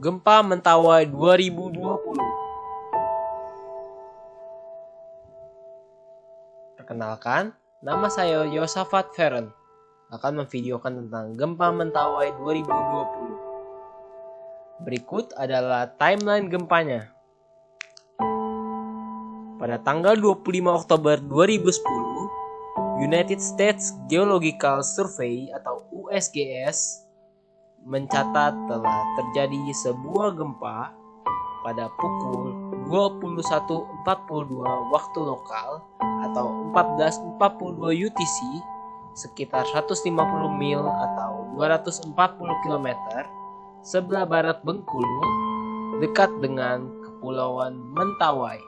Gempa Mentawai 2020. Perkenalkan, nama saya Yosafat Feren akan memvideokan tentang Gempa Mentawai 2020. Berikut adalah timeline gempanya. Pada tanggal 25 Oktober 2010, United States Geological Survey atau USGS mencatat telah terjadi sebuah gempa pada pukul 21.42 waktu lokal atau 14.42 UTC sekitar 150 mil atau 240 km sebelah barat Bengkulu dekat dengan Kepulauan Mentawai.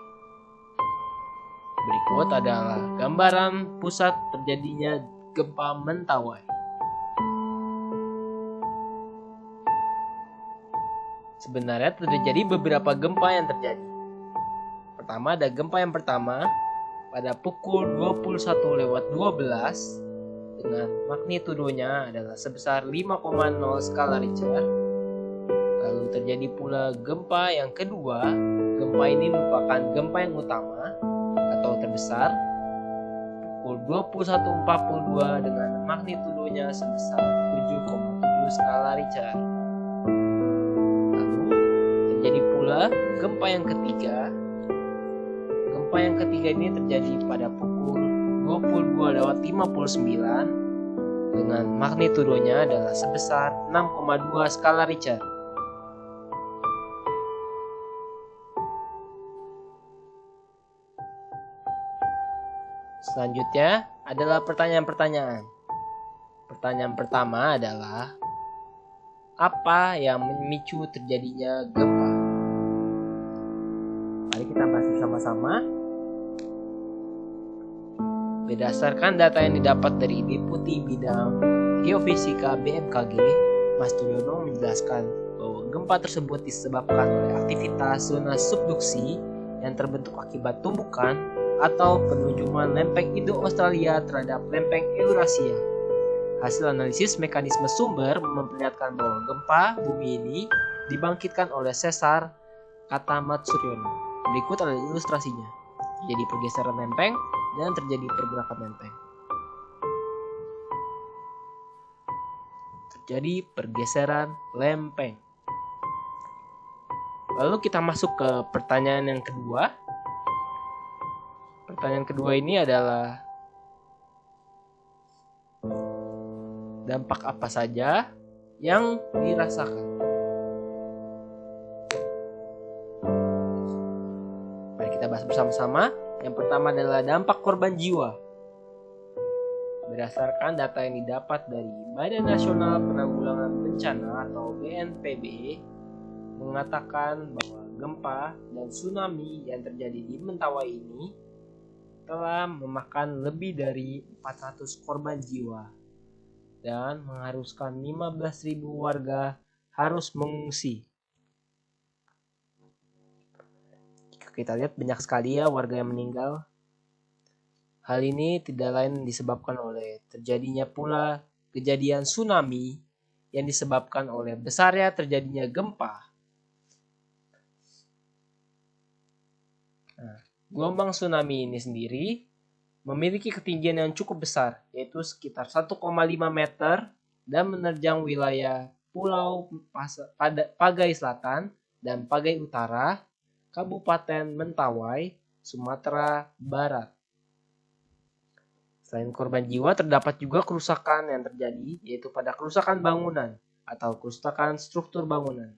Berikut adalah gambaran pusat terjadinya gempa Mentawai. Sebenarnya terjadi beberapa gempa yang terjadi. Pertama ada gempa yang pertama pada pukul 21.12 dengan magnitudonya adalah sebesar 5,0 skala Richter. Lalu terjadi pula gempa yang kedua. Gempa ini merupakan gempa yang utama atau terbesar pukul 21.42 dengan magnitudonya sebesar 7,7 skala Richter. Lalu terjadi pula gempa yang ketiga. Gempa yang ketiga ini terjadi pada pukul 22.59 dengan magnitudonya adalah sebesar 6,2 skala Richter. Selanjutnya adalah pertanyaan-pertanyaan. Pertanyaan pertama adalah, apa yang memicu terjadinya gempa? Mari kita bahas bersama-sama. Berdasarkan data yang didapat dari Deputi Bidang Geofisika BMKG, Mas Turyono menjelaskan bahwa gempa tersebut disebabkan oleh aktivitas zona subduksi yang terbentuk akibat tumbukan atau penunjuman lempeng Indo-Australia terhadap lempeng Eurasia. Hasil analisis mekanisme sumber memperlihatkan bahwa gempa bumi ini dibangkitkan oleh sesar, kata Mas Suryono. Berikut adalah ilustrasinya. Terjadi pergeseran lempeng dan terjadi pergerakan lempeng. Terjadi pergeseran lempeng. Lalu kita masuk ke pertanyaan yang kedua. Pertanyaan kedua ini adalah, dampak apa saja yang dirasakan? Mari kita bahas bersama-sama. Yang pertama adalah dampak korban jiwa. Berdasarkan data yang didapat dari Badan Nasional Penanggulangan Bencana atau BNPB mengatakan bahwa gempa dan tsunami yang terjadi di Mentawai ini telah memakan lebih dari 400 korban jiwa dan mengharuskan 15.000 warga harus mengungsi. Jika kita lihat banyak sekali ya warga yang meninggal. Hal ini tidak lain disebabkan oleh terjadinya pula kejadian tsunami yang disebabkan oleh besarnya terjadinya gempa. Gelombang tsunami ini sendiri memiliki ketinggian yang cukup besar, yaitu sekitar 1,5 meter dan menerjang wilayah Pulau Pagai Selatan dan Pagai Utara, Kabupaten Mentawai, Sumatera Barat. Selain korban jiwa, terdapat juga kerusakan yang terjadi, yaitu pada kerusakan bangunan atau kerusakan struktur bangunan.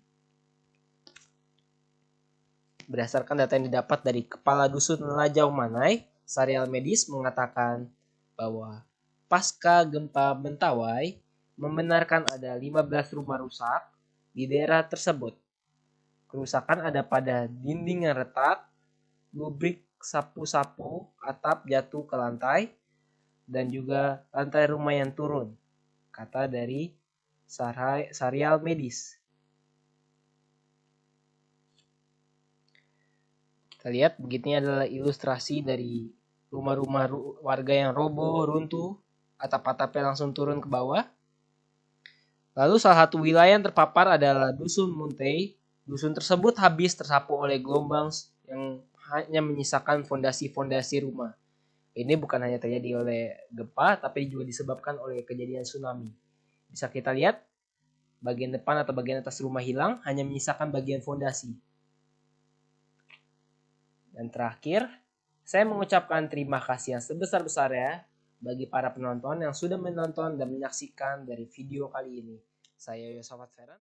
Berdasarkan data yang didapat dari Kepala Dusun Lajau Manai, Sarial Medis mengatakan bahwa pasca gempa Mentawai membenarkan ada 15 rumah rusak di daerah tersebut. Kerusakan ada pada dinding yang retak, lubrik sapu-sapu, atap jatuh ke lantai, dan juga lantai rumah yang turun, kata dari Sarial Medis. Kita lihat begini adalah ilustrasi dari rumah-rumah warga yang roboh, runtuh, atap-atapnya langsung turun ke bawah. Lalu salah satu wilayah yang terpapar adalah Dusun Muntai. Dusun tersebut habis tersapu oleh gelombang yang hanya menyisakan fondasi-fondasi rumah. Ini bukan hanya terjadi oleh gempa, tapi juga disebabkan oleh kejadian tsunami. Bisa kita lihat, bagian depan atau bagian atas rumah hilang, hanya menyisakan bagian fondasi. Dan terakhir, saya mengucapkan terima kasih yang sebesar-besarnya bagi para penonton yang sudah menonton dan menyaksikan dari video kali ini. Saya Yosafat Feran.